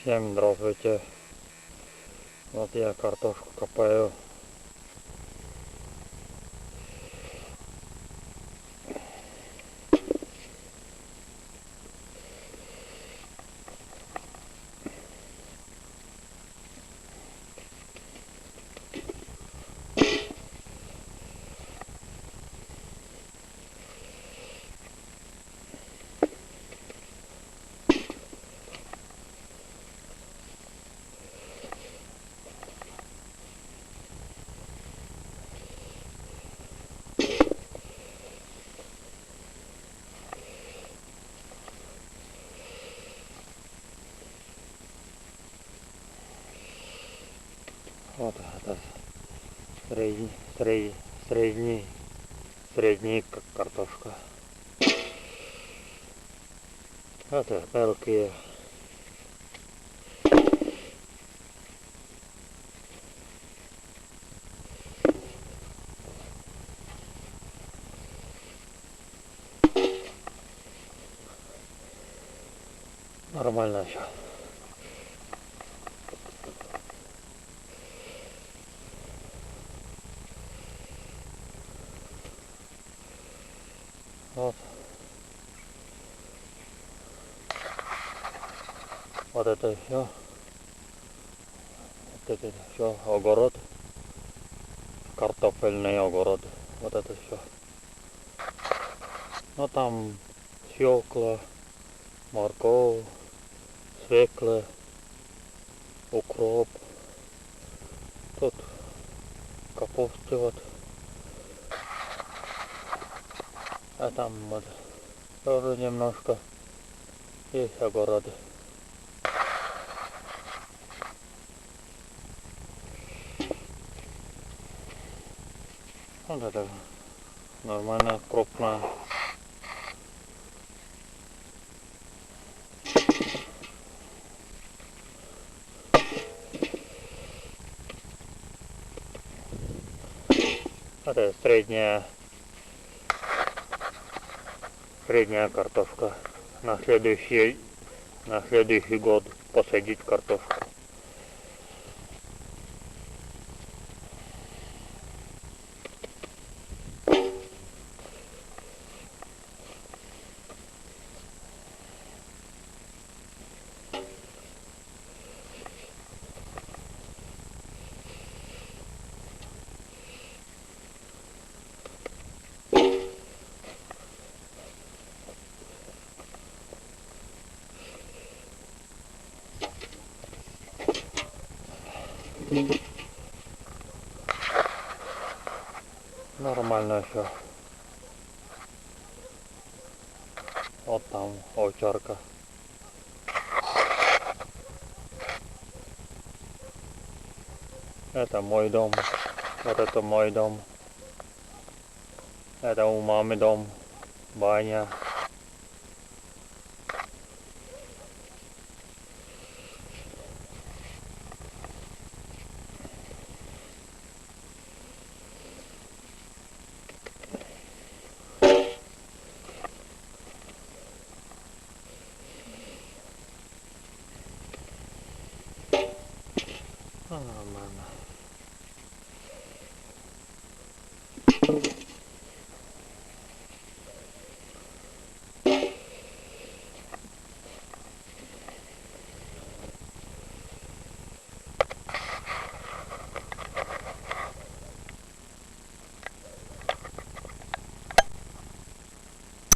Всем здравствуйте. Вот я картошку копаю. Вот это средний как картошка. Это мелкие. Нормально все. Вот. Вот это все. Вот это все огород. Картофельный огород. Вот это все. Ну там свекла, морковь, свекла, укроп. Тут капусты вот. А там вот тоже немножко есть огороды. Вот это нормально крупная. Это средняя картошка. На следующий год посадить картошку. Нормально все. Вот там овчарка. Это мой дом. Вот это мой дом. Это у мамы дом. Баня. Нормально.